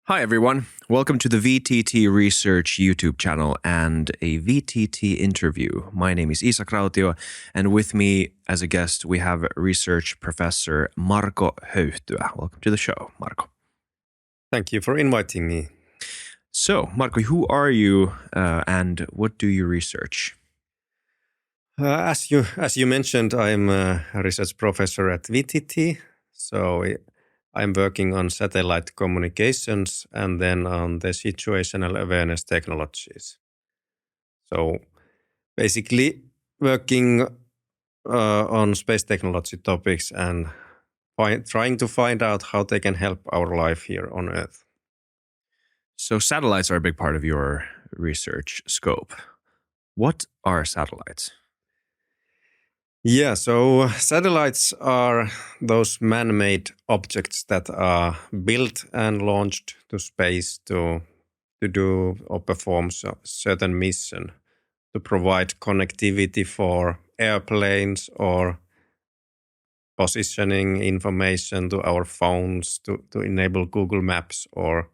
Hi, everyone. Welcome to the VTT Research YouTube channel and a VTT interview. My name is Isa Krautio, and with me as a guest, we have research professor Marko Höyhtyä. Welcome to the show, Marko. Thank you for inviting me. So, Marko, who are you and what do you research? As you mentioned, I'm a research professor at VTT. So I'm working on satellite communications and then on the situational awareness technologies. So basically working on space technology topics and trying to find out how they can help our life here on Earth. So, satellites are a big part of your research scope. What are satellites? Yeah, so satellites are those man-made objects that are built and launched to space to do or perform a certain mission, to provide connectivity for airplanes or positioning information to our phones, to enable Google Maps or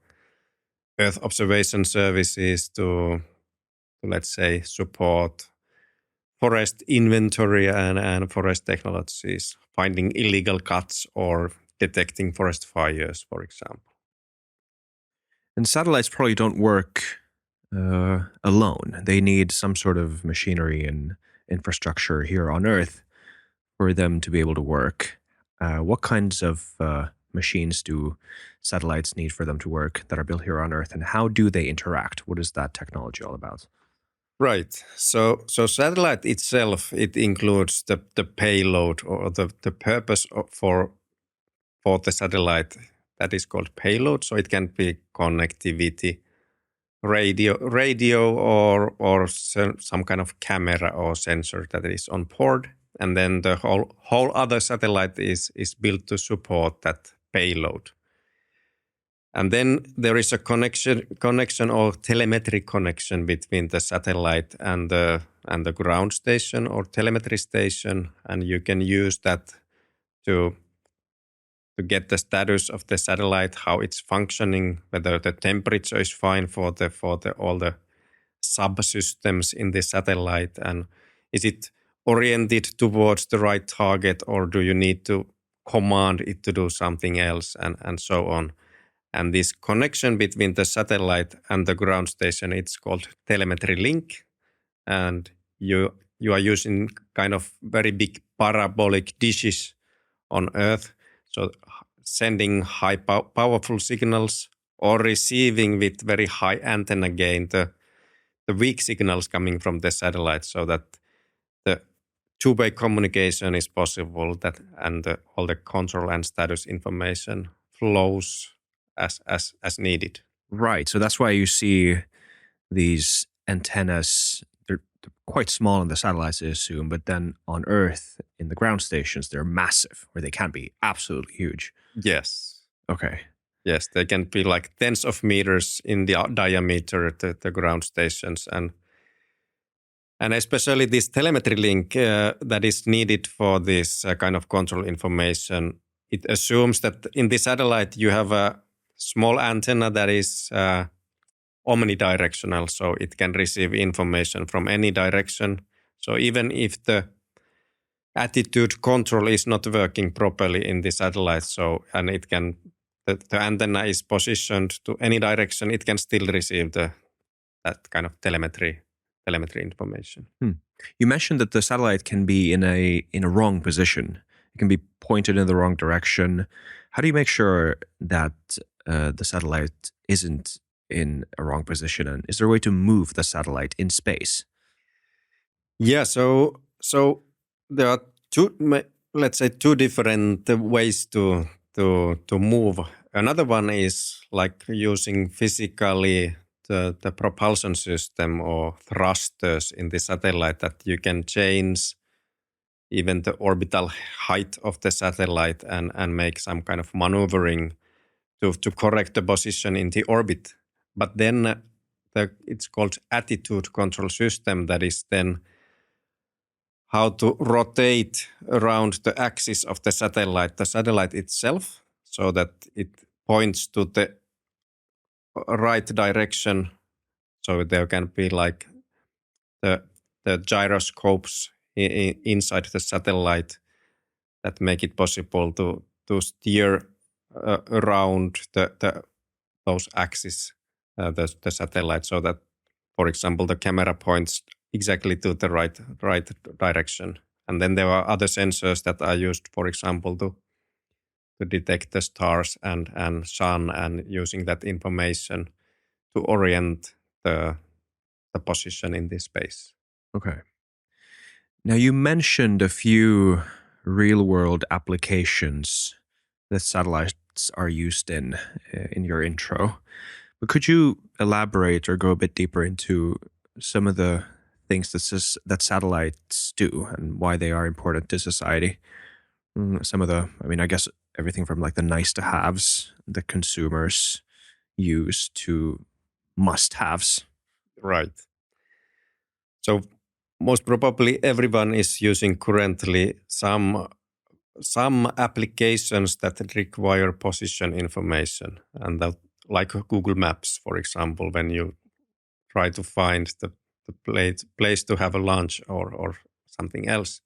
Earth observation services to let's say, support forest inventory and forest technologies, finding illegal cuts or detecting forest fires, for example. And satellites probably don't work alone. They need some sort of machinery and infrastructure here on Earth for them to be able to work. What kinds of machines do satellites need for them to work that are built here on Earth, and how do they interact? What is that technology all about? Right. So satellite itself, it includes the payload or the purpose for the satellite that is called payload. So it can be connectivity, radio or some kind of camera or sensor that is on board. And then the whole other satellite is built to support that payload. And then there is a connection or telemetry connection between the satellite and the ground station or telemetry station, and you can use that to get the status of the satellite, how it's functioning, whether the temperature is fine for all the subsystems in the satellite, and is it oriented towards the right target, or do you need to command it to do something else, and so on. And this connection between the satellite and the ground station, it's called telemetry link. And you are using kind of very big parabolic dishes on Earth. So sending high powerful signals or receiving with very high antenna gain the weak signals coming from the satellite, so that the two-way communication is possible, and all the control and status information flows as needed. Right. So that's why you see these antennas. They're quite small in the satellites, I assume, but then on Earth, in the ground stations, they're massive, or they can be absolutely huge. Yes. Okay. Yes, they can be like tens of meters in the diameter, the ground stations. And especially this telemetry link that is needed for this kind of control information, it assumes that in the satellite you have a small antenna that is omnidirectional, so it can receive information from any direction. So even if the attitude control is not working properly in the satellite, and it can the antenna is positioned to any direction, it can still receive that kind of telemetry information. You mentioned that the satellite can be in a wrong position. It can be pointed in the wrong direction. How do you make sure that the satellite isn't in a wrong position? And is there a way to move the satellite in space? Yeah, so there are two different ways to move. Another one is like using physically the propulsion system or thrusters in the satellite, that you can change even the orbital height of the satellite and make some kind of maneuvering to correct the position in the orbit. But then it's called attitude control system, that is then how to rotate around the axis of the satellite itself, so that it points to the right direction. So there can be like the gyroscopes inside the satellite that make it possible to steer around those axes, the satellite, so that, for example, the camera points exactly to the right direction. And then there are other sensors that are used, for example, to detect the stars and sun, and using that information to orient the position in this space. Okay. Now, you mentioned a few real world applications that satellites are used in your intro. But could you elaborate or go a bit deeper into some of the things that satellites do and why they are important to society? Some of I mean, I guess everything from like the nice to haves that consumers use to must haves. Right. So most probably everyone is using currently some applications that require position information, and that, like Google Maps, for example, when you try to find the place to have a lunch or something else.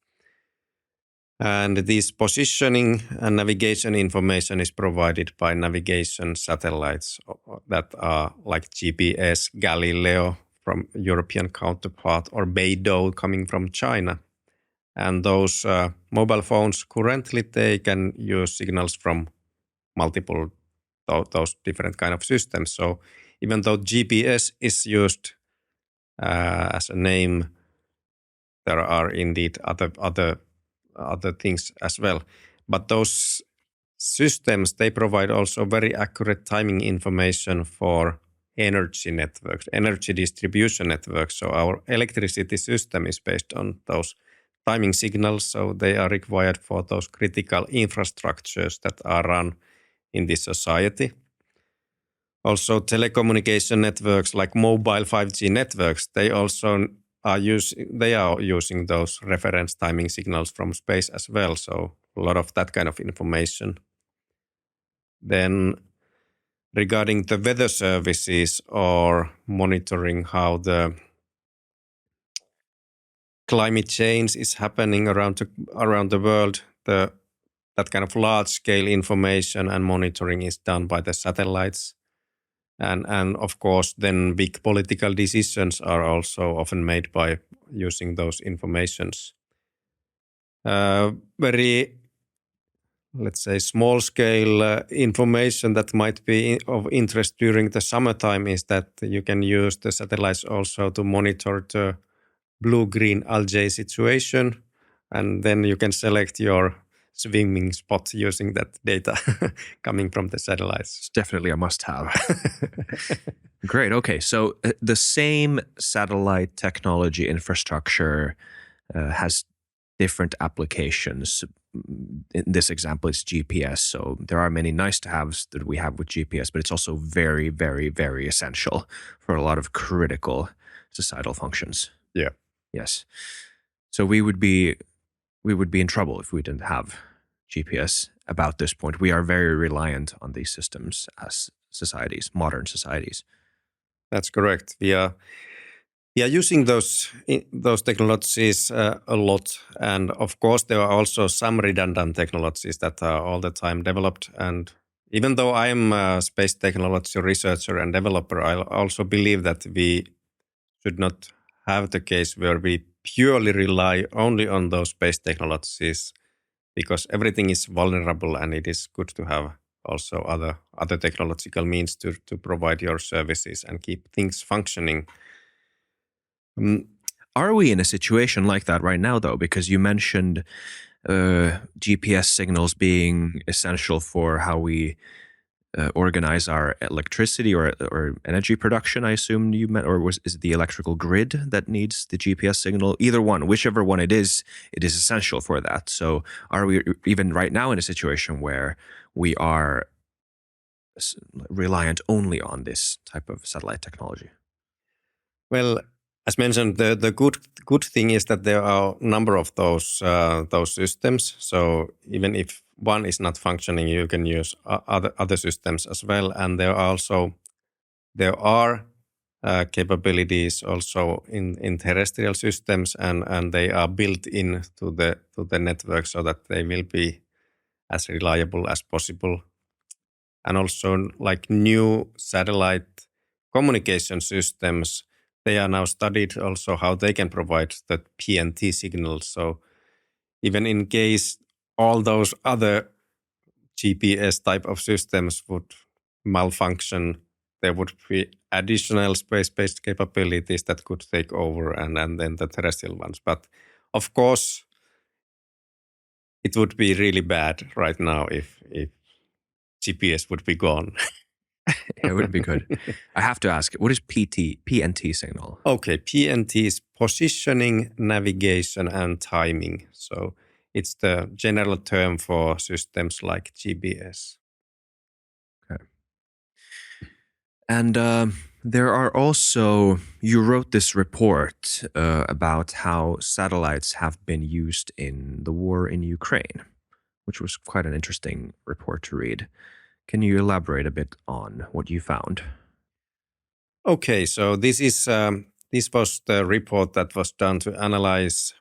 And this positioning and navigation information is provided by navigation satellites that are like GPS, Galileo from European counterpart, or Beidou coming from China. And those mobile phones currently, they can use signals from multiple those different kind of systems. So even though GPS is used as a name, there are indeed other things as well. But those systems, they provide also very accurate timing information for energy networks, energy distribution networks. So our electricity system is based on those timing signals. So they are required for those critical infrastructures that are run in this society. Also, telecommunication networks like mobile 5G networks, they also are using those reference timing signals from space as well. So a lot of that kind of information. Then regarding the weather services or monitoring how the climate change is happening around the world, that kind of large scale information and monitoring is done by the satellites. And of course, then big political decisions are also often made by using those informations. Very, let's say, small scale information that might be of interest during the summertime is that you can use the satellites also to monitor the blue-green algae situation, and then you can select your swimming spot using that data coming from the satellites. It's definitely a must have. Great. Okay. So the same satellite technology infrastructure has different applications. In this example, it's GPS. So there are many nice to haves that we have with GPS, but it's also very, very, very essential for a lot of critical societal functions. Yeah. Yes. So we would be in trouble if we didn't have GPS about this point. We are very reliant on these systems as societies, modern societies. That's correct. We are using those technologies a lot, and of course there are also some redundant technologies that are all the time developed. And even though I am a space technology researcher and developer, I also believe that we should not have the case where we purely rely only on those space technologies, because everything is vulnerable, and it is good to have also other technological means to provide your services and keep things functioning. Are we in a situation like that right now, though? Because you mentioned GPS signals being essential for how we organize our electricity or energy production. I assume you meant, or is it the electrical grid that needs the GPS signal? Either one, whichever one it is essential for that. So, are we even right now in a situation where we are reliant only on this type of satellite technology? Well, as mentioned, the good thing is that there are a number of those systems. So even if one is not functioning, you can use other systems as well. And there are also There are capabilities also in terrestrial systems, and they are built into the network so that they will be as reliable as possible. And also, like new satellite communication systems, they are now studied also how they can provide the PNT signals. So even in case all those other GPS type of systems would malfunction, there would be additional space-based capabilities that could take over and then the terrestrial ones. But of course, it would be really bad right now if GPS would be gone. It would be good. I have to ask, what is PNT signal? Okay, PNT is positioning, navigation, and timing. So it's the general term for systems like GPS. Okay. And there are also, you wrote this report about how satellites have been used in the war in Ukraine, which was quite an interesting report to read. Can you elaborate a bit on what you found? Okay, so this was the report that was done to analyze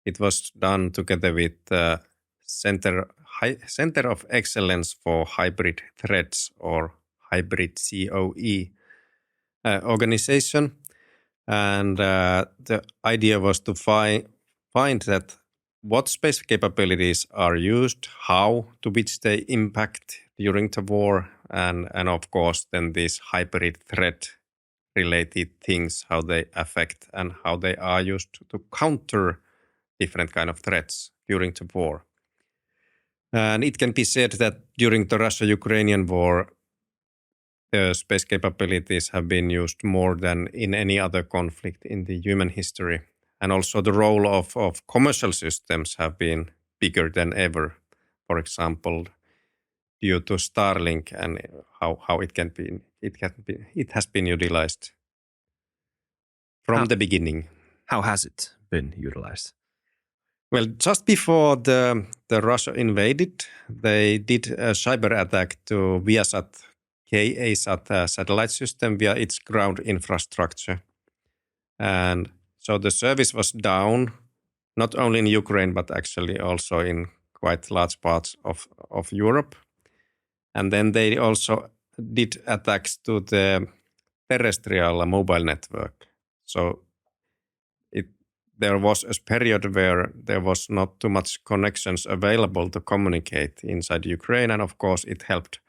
it was done together with the Center of Excellence for Hybrid Threats, or Hybrid COE organization, and the idea was to find that what space capabilities are used, how, to which they impact during the war, and of course then these hybrid threat related things, how they affect and how they are used to counter different kind of threats during the war. And it can be said that during the Russia-Ukrainian war, the space capabilities have been used more than in any other conflict in the human history. And also the role of commercial systems have been bigger than ever. For example, due to Starlink and how it has been utilized from the beginning. How has it been utilized? Well, just before the Russia invaded, they did a cyber attack to Viasat KA-SAT satellite system via its ground infrastructure. And so the service was down, not only in Ukraine, but actually also in quite large parts of Europe. And then they also did attacks to the terrestrial mobile network. So there was a period where there was not too much connections available to communicate inside Ukraine. And of course, it helped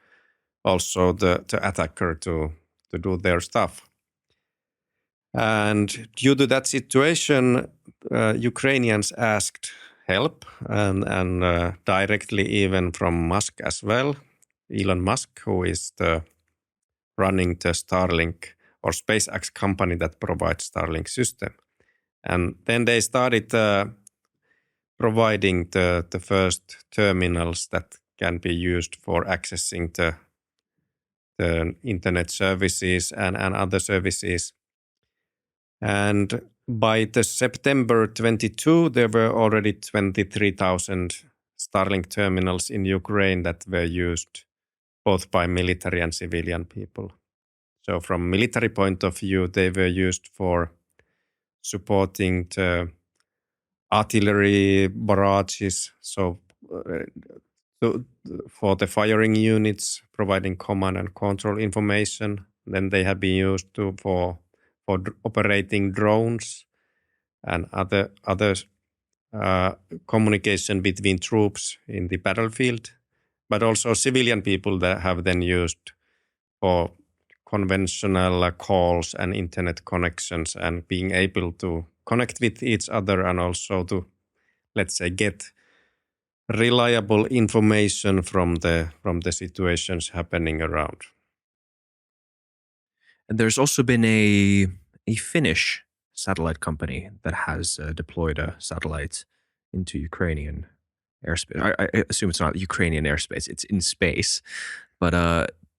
also the attacker to do their stuff. And due to that situation, Ukrainians asked help and directly even from Musk as well, Elon Musk, who is running the Starlink or SpaceX company that provides Starlink system. And then they started providing the first terminals that can be used for accessing the internet services and other services. And by the September 22, there were already 23,000 Starlink terminals in Ukraine that were used both by military and civilian people. So from military point of view, they were used for supporting the artillery barrages, so for the firing units, providing command and control information. Then they have been used for operating drones and other communication between troops in the battlefield, but also civilian people that have then used for conventional calls and internet connections and being able to connect with each other and also to, let's say, get reliable information from the situations happening around. And there's also been a Finnish satellite company that has deployed a satellite into Ukrainian airspace. I assume it's not Ukrainian airspace; it's in space, but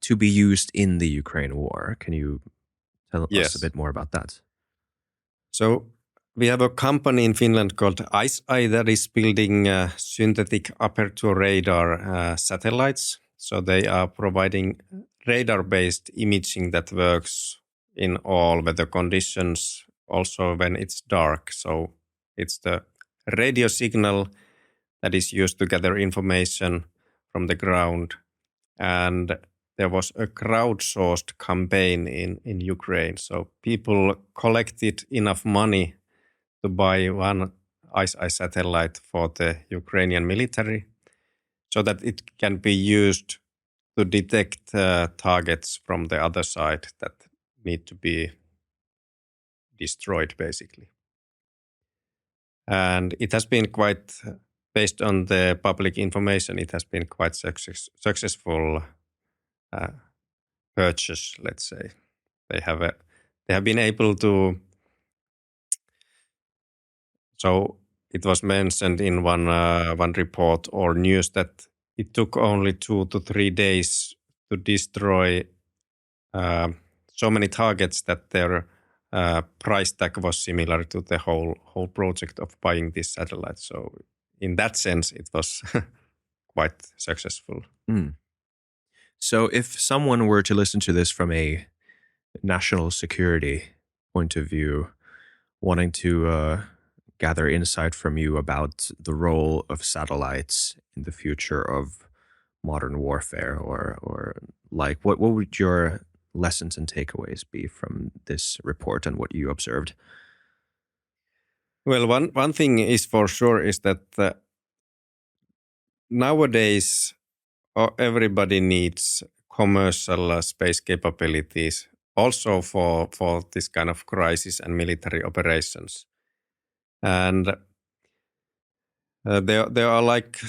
to be used in the Ukraine war. Can you tell us a bit more about that? So we have a company in Finland called IceEye that is building synthetic aperture radar satellites. So they are providing radar-based imaging that works in all weather conditions, also when it's dark. So it's the radio signal that is used to gather information from the ground. And there was a crowdsourced campaign in Ukraine. So people collected enough money to buy one ICE satellite for the Ukrainian military so that it can be used to detect targets from the other side that need to be destroyed, basically. And it has been quite, based on the public information, it has been quite successful purchase, let's say. They have been able to. So it was mentioned in one report or news that it took only 2 to 3 days to destroy so many targets that their price tag was similar to the whole project of buying this satellite. So in that sense, it was quite successful. Mm. So if someone were to listen to this from a national security point of view, wanting to gather insight from you about the role of satellites in the future of modern warfare, or like what would your lessons and takeaways be from this report and what you observed? Well, one thing is for sure is that nowadays everybody needs commercial space capabilities also for this kind of crisis and military operations. And there are like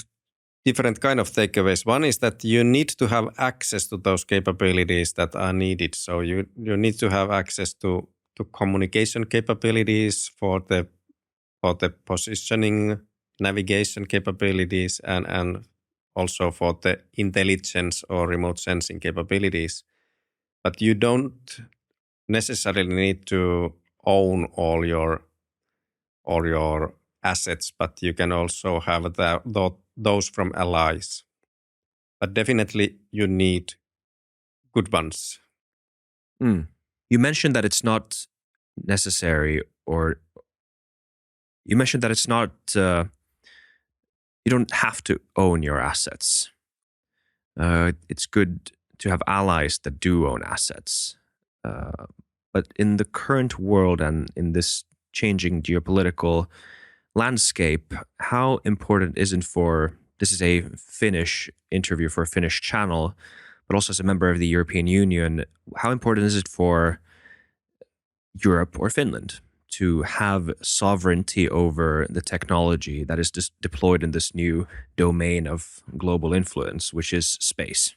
different kind of takeaways. One is that you need to have access to those capabilities that are needed. So you need to have access to communication capabilities for the positioning, navigation capabilities, and also for the intelligence or remote sensing capabilities. But you don't necessarily need to own all your assets, but you can also have those from allies. But definitely you need good ones. Mm. You mentioned that it's not necessary, or you mentioned that it's not, you don't have to own your assets. It's good to have allies that do own assets. But in the current world and in this changing geopolitical landscape, how important is it for, this is a Finnish interview for a Finnish channel, but also as a member of the European Union, how important is it for Europe or Finland to have sovereignty over the technology that is deployed in this new domain of global influence, which is space?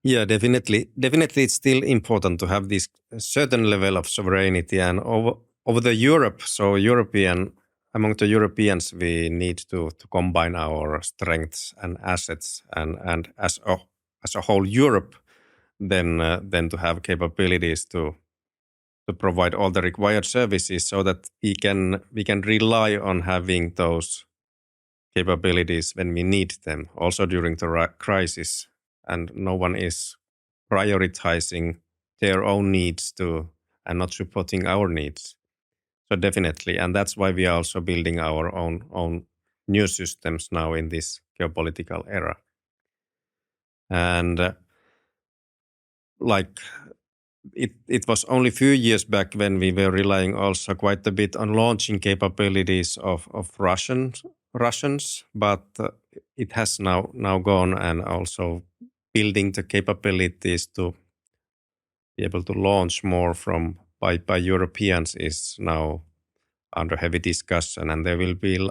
Yeah, definitely. Definitely, it's still important to have this certain level of sovereignty, and over the Europe. So among the Europeans, we need to combine our strengths and assets, and as a whole Europe, then to have capabilities to provide all the required services, so that we can rely on having those capabilities when we need them, also during the crisis, and no one is prioritizing their own needs and not supporting our needs. So definitely, and that's why we are also building our own new systems now in this geopolitical era. And like it was only a few years back when we were relying also quite a bit on launching capabilities of Russians, but it has now gone, and also building the capabilities to be able to launch more by Europeans is now under heavy discussion, and there will be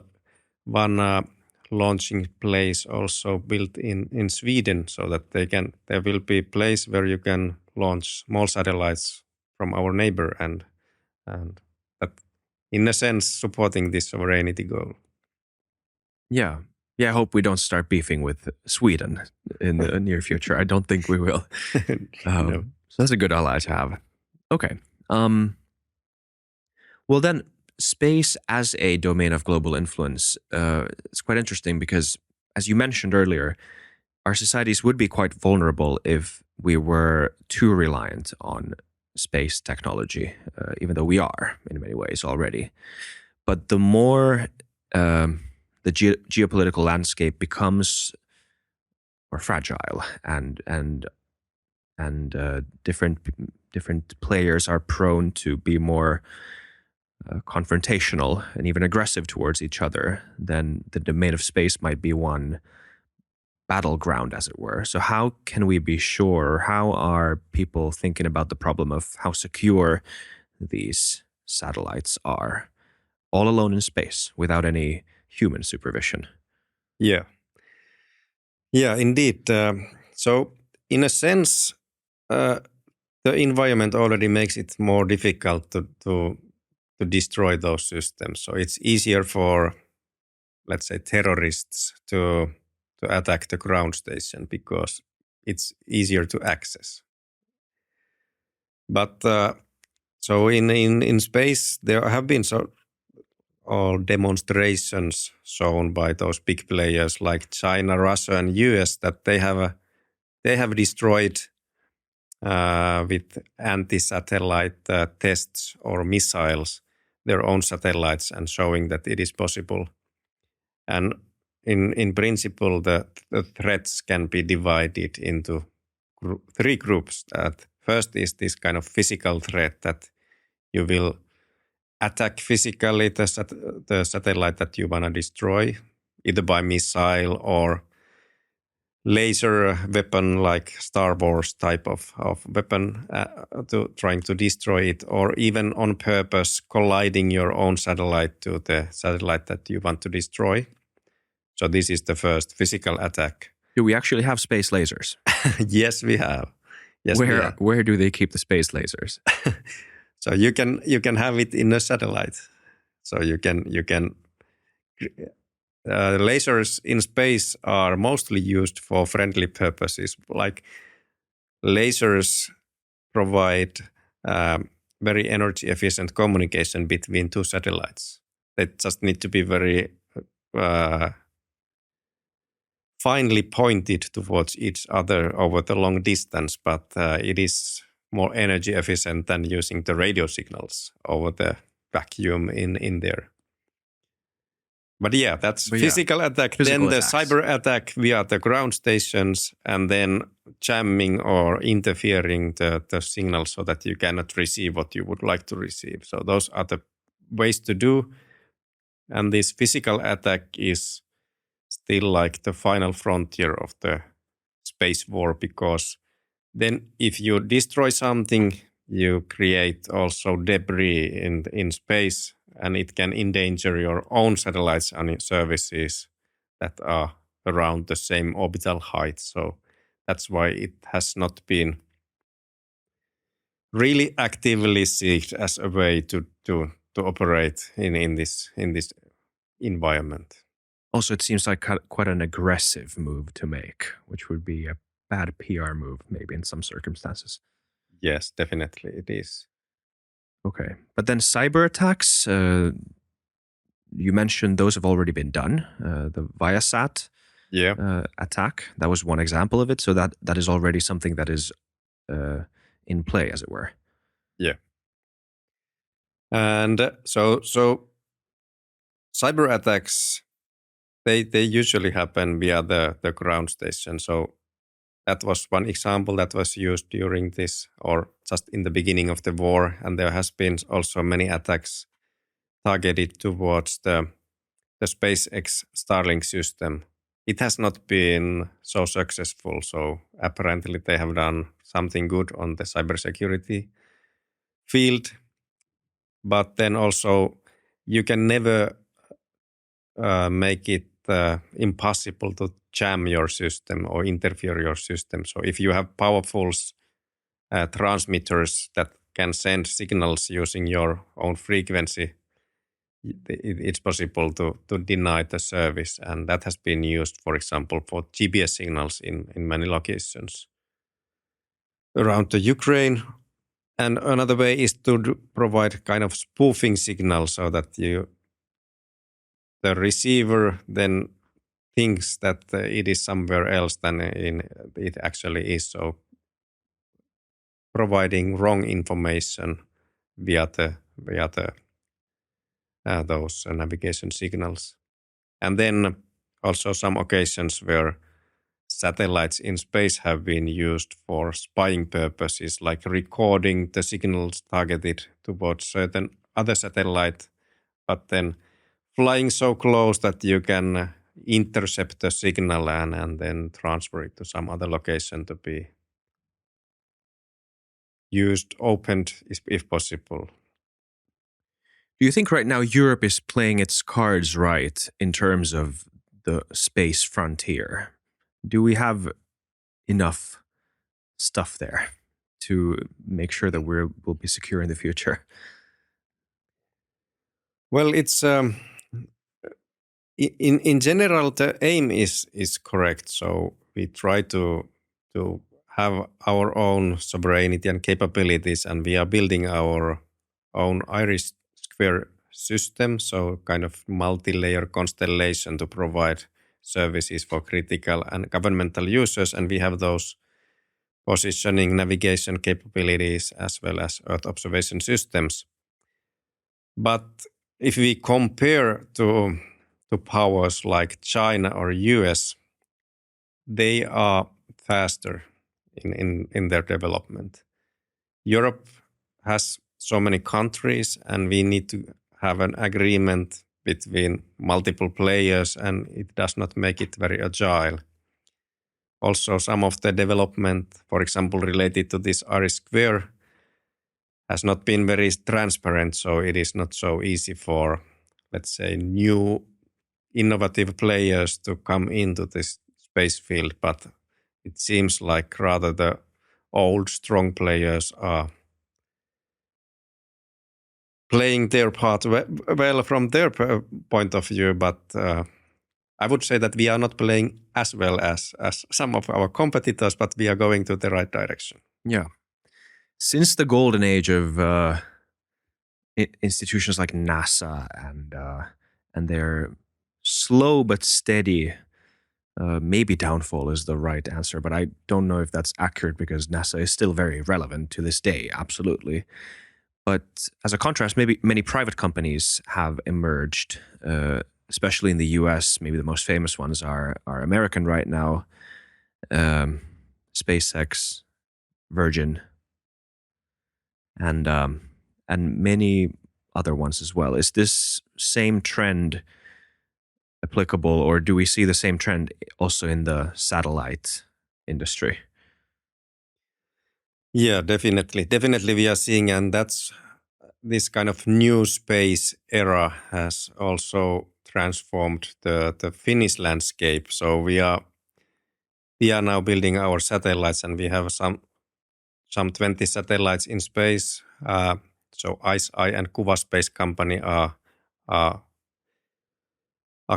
one launching place also built in Sweden, so that there will be a place where you can launch small satellites from our neighbor, and that, in a sense, supporting this sovereignty goal. Yeah. Yeah, I hope we don't start beefing with Sweden in the near future. I don't think we will. No. So that's a good ally to have. Okay. Well, then, space as a domain of global influence, it's quite interesting because, as you mentioned earlier, our societies would be quite vulnerable if we were too reliant on space technology, even though we are in many ways already. But the more the geopolitical landscape becomes more fragile, and different players are prone to be more confrontational and even aggressive towards each other, then the domain of space might be one battleground, as it were. So how can we be sure, or how are people thinking about the problem of how secure these satellites are, all alone in space without any human supervision? Yeah. Yeah, indeed. So in a sense, the environment already makes it more difficult to destroy those systems. So it's easier for, let's say, terrorists to attack the ground station because it's easier to access. But so in space, there have been all demonstrations shown by those big players like China, Russia, and US that they have destroyed with anti-satellite tests or missiles their own satellites and showing that it is possible. And in principle, the threats can be divided into three groups. That first is this kind of physical threat that you will attack physically the satellite that you want to destroy, either by missile or laser weapon like Star Wars type of weapon to trying to destroy it, or even on purpose colliding your own satellite to the satellite that you want to destroy. So this is the first physical attack. Do we actually have space lasers? Yes, we have. Yes, we have. Where do they keep the space lasers? So you can have it in a satellite. So you can lasers in space are mostly used for friendly purposes. Like lasers provide very energy efficient communication between two satellites. They just need to be very finely pointed towards each other over the long distance, but it is more energy efficient than using the radio signals over the vacuum in there. But yeah, that's physical attack. Physical then attacks. The cyber attack via the ground stations, and then jamming or interfering the signal so that you cannot receive what you would like to receive. So those are the ways to do. And this physical attack is still like the final frontier of the space war, because then if you destroy something, you create also debris in space, and it can endanger your own satellites and services that are around the same orbital height. So that's why it has not been really actively sought as a way to operate in this environment. Also, it seems like quite an aggressive move to make, which would be a bad PR move, maybe in some circumstances. Yes, definitely it is. Okay. But then cyber attacks, you mentioned those have already been done. The Viasat attack, that was one example of it. So that is already something that is in play, as it were. Yeah. And so cyber attacks, they usually happen via the ground station. So that was one example that was used during this, or just in the beginning of the war. And there has been also many attacks targeted towards the SpaceX Starlink system. It has not been so successful. So apparently they have done something good on the cybersecurity field. But then also you can never make it impossible to jam your system or interfere your system. So if you have powerful transmitters that can send signals using your own frequency, it's possible to deny the service. And that has been used, for example, for GPS signals in many locations around the Ukraine. And another way is to provide kind of spoofing signals so that the receiver then thinks that it is somewhere else than it actually is. So providing wrong information via those navigation signals. And then also some occasions where satellites in space have been used for spying purposes, like recording the signals targeted towards certain other satellite, but then flying so close that you can intercept the signal and then transfer it to some other location to be used, opened if possible. Do you think right now Europe is playing its cards right in terms of the space frontier? Do we have enough stuff there to make sure that we'll be secure in the future? Well, it's in general the aim is correct. So we try to have our own sovereignty and capabilities, and we are building our own iris square system, so kind of multi-layer constellation to provide services for critical and governmental users, and we have those positioning navigation capabilities as well as Earth observation systems. But if we compare to powers like China or US, they are faster in their development. Europe has so many countries, and we need to have an agreement between multiple players, and it does not make it very agile. Also, some of the development, for example, related to this iris square, has not been very transparent, so it is not so easy for, let's say, new innovative players to come into this space field, but it seems like rather the old strong players are playing their part well from their point of view, but I would say that we are not playing as well as some of our competitors, but we are going to the right direction. Yeah. Since the golden age of institutions like NASA and their slow but steady, maybe downfall is the right answer, but I don't know if that's accurate because NASA is still very relevant to this day, absolutely. But as a contrast, maybe many private companies have emerged, especially in the US. Maybe the most famous ones are American right now, SpaceX, Virgin, and many other ones as well. Is this same trend applicable, or do we see the same trend also in the satellite industry? Yeah, definitely. Definitely we are seeing, and that's this kind of new space era has also transformed the Finnish landscape. So we are now building our satellites, and we have some 20 satellites in space. So ICEYE and Kuva Space Company are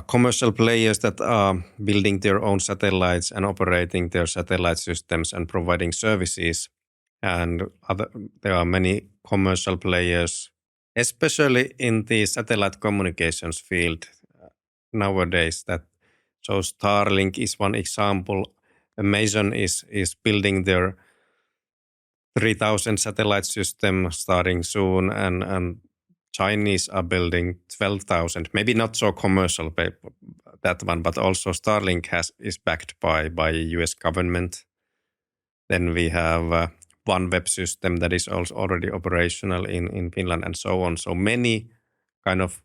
commercial players that are building their own satellites and operating their satellite systems and providing services. And there are many commercial players, especially in the satellite communications field nowadays. So Starlink is one example. Amazon is building their 3,000 satellite system starting soon, and Chinese are building 12,000. Maybe not so commercial that one, but also Starlink is backed by US government. Then we have OneWeb system that is also already operational in Finland and so on. So many kind of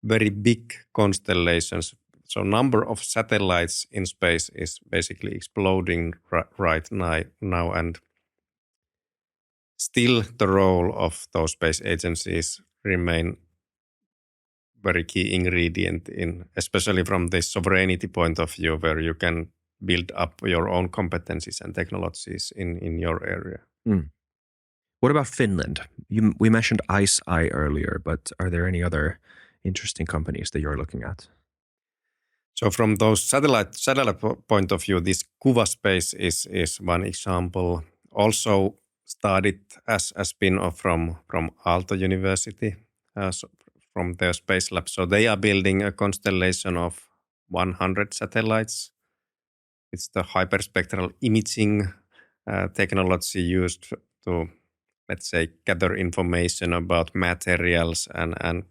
very big constellations. So number of satellites in space is basically exploding right now, and still the role of those space agencies remain very key ingredient in, especially from the sovereignty point of view, where you can build up your own competencies and technologies in your area. What about Finland? We mentioned ICEYE earlier, but are there any other interesting companies that you're looking at? So from those satellite point of view, this Kuva Space is one example. Also started as a spin-off from Aalto University, from their space lab. So they are building a constellation of 100 satellites. It's the hyperspectral imaging technology used to, let's say, gather information about materials and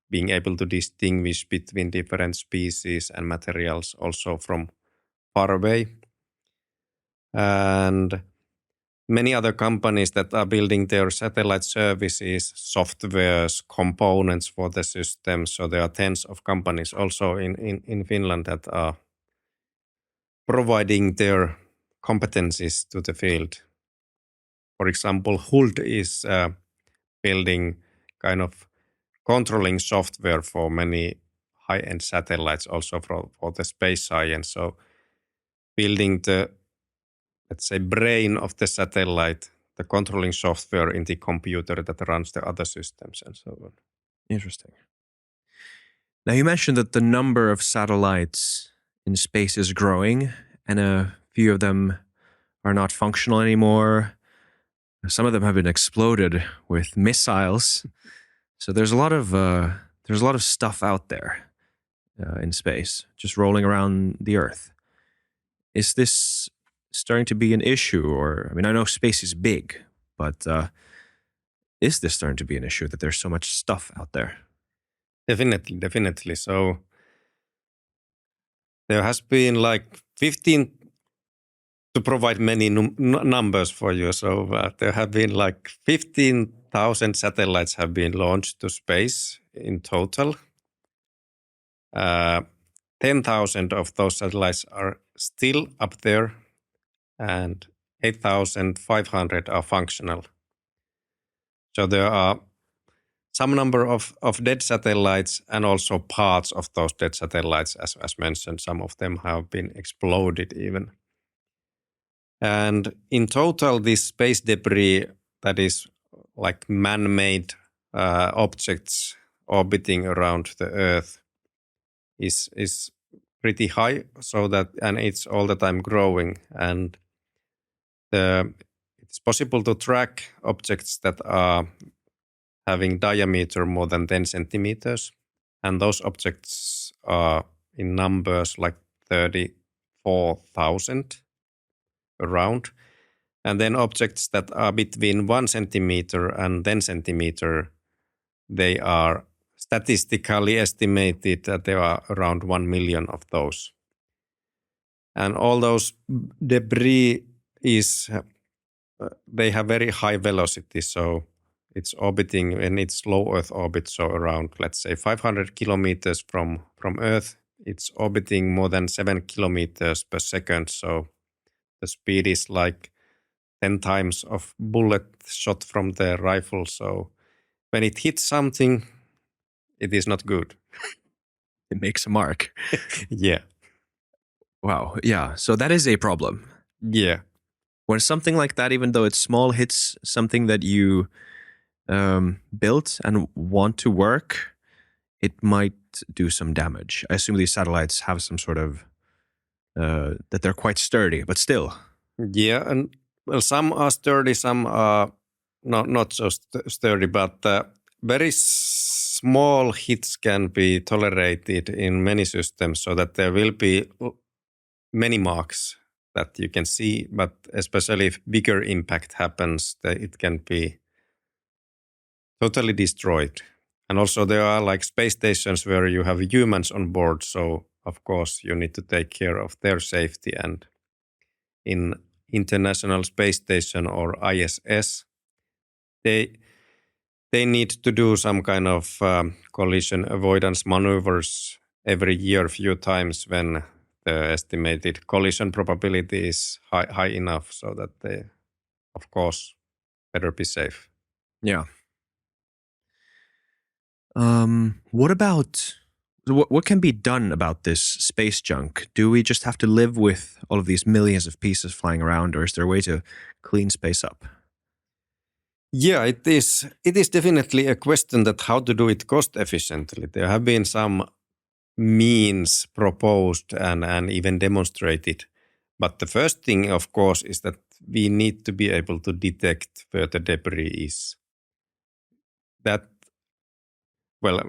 being able to distinguish between different species and materials also from far away. And many other companies that are building their satellite services, softwares, components for the system. So there are tens of companies also in Finland that are providing their competencies to the field. For example, Huld is building kind of controlling software for many high-end satellites also for the space science. So building the, let's say, brain of the satellite, the controlling software in the computer that runs the other systems and so on. Interesting. Now, you mentioned that the number of satellites in space is growing, and a few of them are not functional anymore. Some of them have been exploded with missiles. So there's a lot of stuff out there in space, just rolling around the Earth. Is this starting to be an issue? Or, I mean, I know space is big, but is this starting to be an issue that there's so much stuff out there? Definitely. So there has been like 15, to provide many numbers for you. So there have been like 15,000 satellites have been launched to space in total. 10,000 of those satellites are still up there, and 8,500 are functional. So there are some number of dead satellites and also parts of those dead satellites, as mentioned. Some of them have been exploded even. And in total, this space debris that is like man-made objects orbiting around the Earth is pretty high, so that, and it's all the time growing. And it's possible to track objects that are having diameter more than 10 centimeters. And those objects are in numbers like 34,000 around. And then objects that are between 1 centimeter and 10 centimeter, they are statistically estimated that there are around 1 million of those. And all those debris they have very high velocity. So it's orbiting in its low Earth orbit, so around, let's say, 500 kilometers from Earth. It's orbiting more than 7 kilometers per second. So the speed is like 10 times of bullet shot from the rifle. So when it hits something, it is not good. It makes a mark. Yeah. Wow. Yeah. So that is a problem. Yeah. When something like that, even though it's small, hits something that you built and want to work, it might do some damage. I assume these satellites have some sort of that they're quite sturdy, but still. Yeah, and well, some are sturdy, some are not so sturdy, but very small hits can be tolerated in many systems, so that there will be many marks that you can see, but especially if bigger impact happens, it can be totally destroyed. And also there are like space stations where you have humans on board, so of course you need to take care of their safety. And in International Space Station, or ISS, they need to do some kind of collision avoidance maneuvers every year a few times when the estimated collision probability is high enough, so that they, of course, better be safe. Yeah. What can be done about this space junk? Do we just have to live with all of these millions of pieces flying around, or is there a way to clean space up? Yeah, it is definitely a question that how to do it cost efficiently. There have been some means proposed and even demonstrated. But the first thing, of course, is that we need to be able to detect where the debris is. That, well,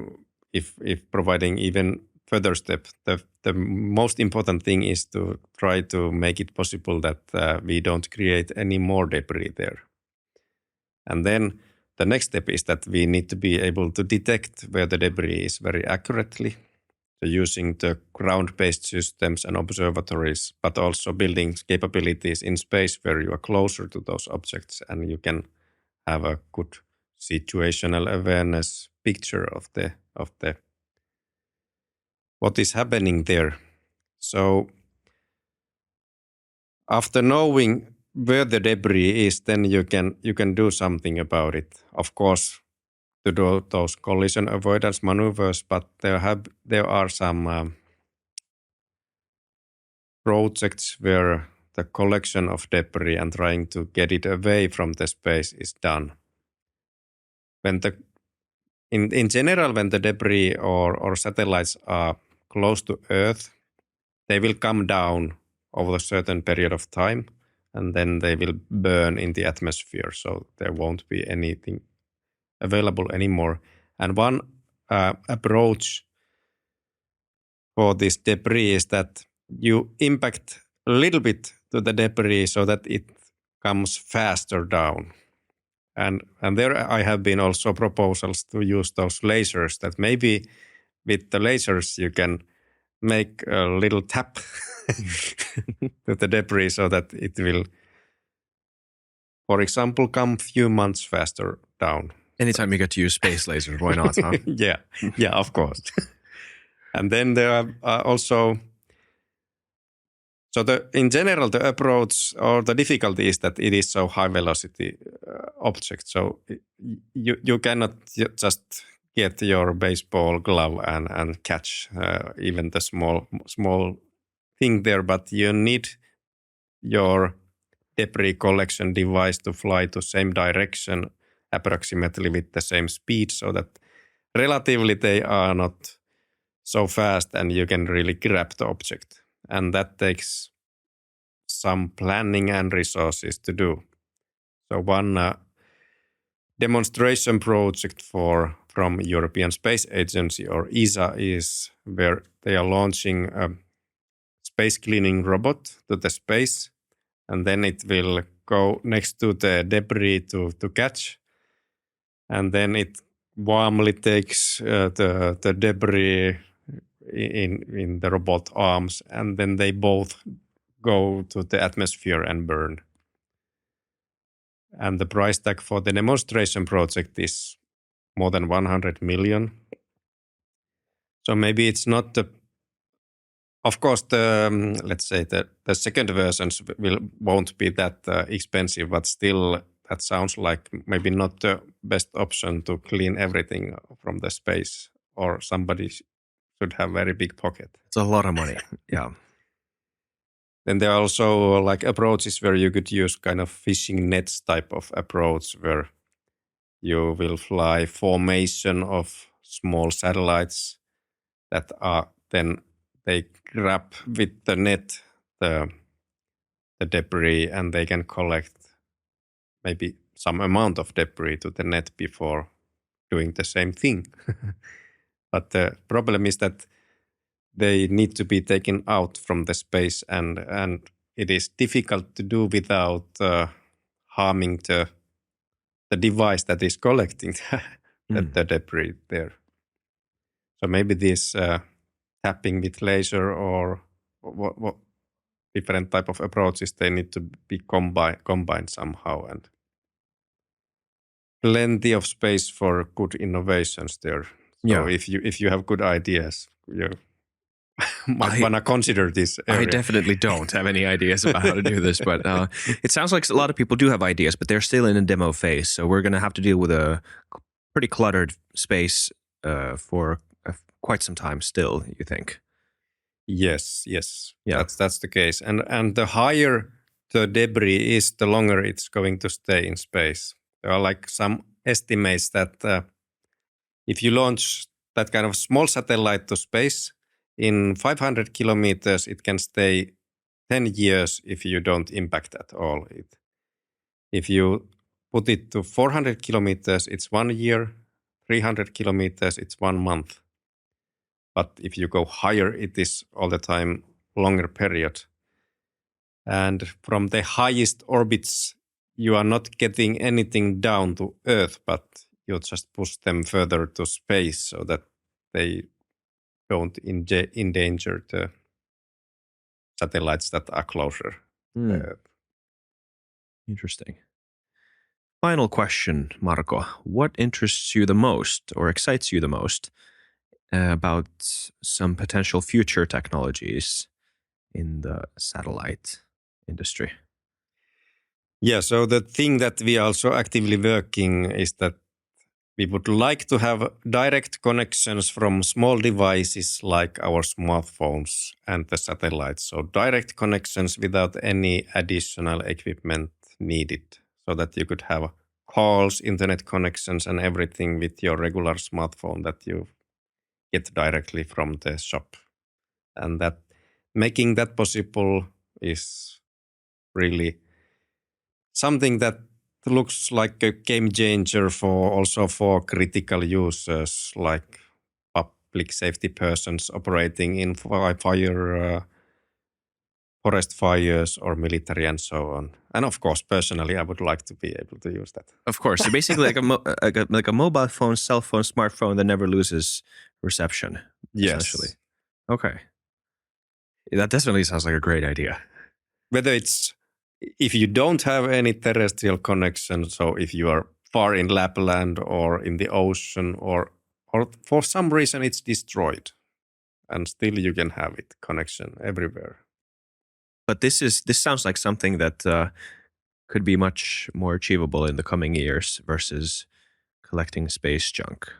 if providing even further step, the most important thing is to try to make it possible that we don't create any more debris there. And then the next step is that we need to be able to detect where the debris is very accurately. So using the ground-based systems and observatories, but also building capabilities in space where you are closer to those objects and you can have a good situational awareness picture of the what is happening there. So after knowing where the debris is, then you can do something about it. Of course, to do those collision avoidance maneuvers, but there are some projects where the collection of debris and trying to get it away from the space is done. When in general, when the debris or satellites are close to Earth, they will come down over a certain period of time, and then they will burn in the atmosphere, so there won't be anything available anymore. And one approach for this debris is that you impact a little bit to the debris so that it comes faster down. And there I have been also proposals to use those lasers, that maybe with the lasers you can make a little tap to the debris so that it will, for example, come few months faster down. Anytime you get to use space lasers, why not, huh? Yeah, of course. And then there are also, so in general, the approach or the difficulty is that it is so high velocity object. So you cannot just get your baseball glove and catch even the small thing there, but you need your debris collection device to fly to same direction approximately with the same speed, so that relatively they are not so fast and you can really grab the object. And that takes some planning and resources to do. So one demonstration project from European Space Agency, or ESA, is where they are launching a space cleaning robot to the space, and then it will go next to the debris to catch, and then it warmly takes the debris in the robot arms, and then they both go to the atmosphere and burn. And the price tag for the demonstration project is more than 100 million. So maybe it's not the, of course, let's say the second versions won't be that expensive, but still that sounds like maybe not the best option to clean everything from the space, or somebody should have very big pocket. It's a lot of money. Yeah. Then there are also like approaches where you could use kind of fishing nets type of approach, where you will fly formation of small satellites that are then they grab with the net the debris, and they can collect maybe some amount of debris to the net before doing the same thing. But the problem is that they need to be taken out from the space, and it is difficult to do without harming the device that is collecting the debris there. So maybe this tapping with laser or what different type of approaches, they need to be combined somehow, and plenty of space for good innovations there. So Yeah. if you have good ideas, you might want to consider this area. I definitely don't have any ideas about how to do this, but it sounds like a lot of people do have ideas, but they're still in a demo phase. So we're going to have to deal with a pretty cluttered space for quite some time still, you think? Yes. Yeah. That's the case. And the higher the debris is, the longer it's going to stay in space. There are like some estimates that if you launch that kind of small satellite to space, in 500 kilometers, it can stay 10 years if you don't impact at all. If you put it to 400 kilometers, it's 1 year. 300 kilometers, it's 1 month. But if you go higher, it is all the time longer period. And from the highest orbits, you are not getting anything down to Earth, but you just push them further to space so that they don't endanger the satellites that are closer to Earth. Interesting. Final question, Marko. What interests you the most or excites you the most about some potential future technologies in the satellite industry? Yeah, so the thing that we are also actively working is that we would like to have direct connections from small devices like our smartphones and the satellites. So direct connections without any additional equipment needed, so that you could have calls, internet connections, and everything with your regular smartphone that you get directly from the shop. And that making that possible is really something that looks like a game changer for critical users like public safety persons operating in forest fires or military and so on. And of course, personally, I would like to be able to use that. Of course. So basically like a mobile phone, cell phone, smartphone that never loses reception, essentially. Yes. Okay. That definitely sounds like a great idea. Whether it's if you don't have any terrestrial connection, so if you are far in Lapland or in the ocean or for some reason it's destroyed and still you can have it connection everywhere. But this sounds like something that could be much more achievable in the coming years versus collecting space junk.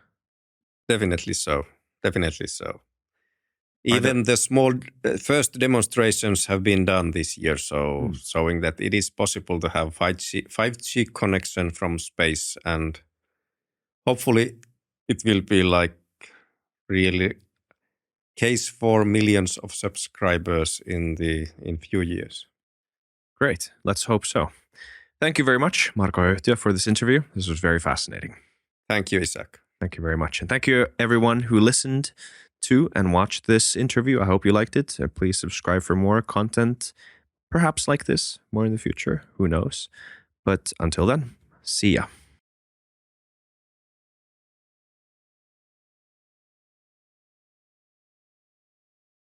Definitely so. Definitely so. Are there- Even the small first demonstrations have been done this year, so showing that it is possible to have 5G connection from space, and hopefully it will be like really case for millions of subscribers in few years. Great. Let's hope so. Thank you very much, Marko Höyhtyä, for this interview. This was very fascinating. Thank you, Isaac. Thank you very much. And thank you, everyone who listened to and watched this interview. I hope you liked it. Please subscribe for more content, perhaps like this, more in the future. Who knows? But until then, see ya.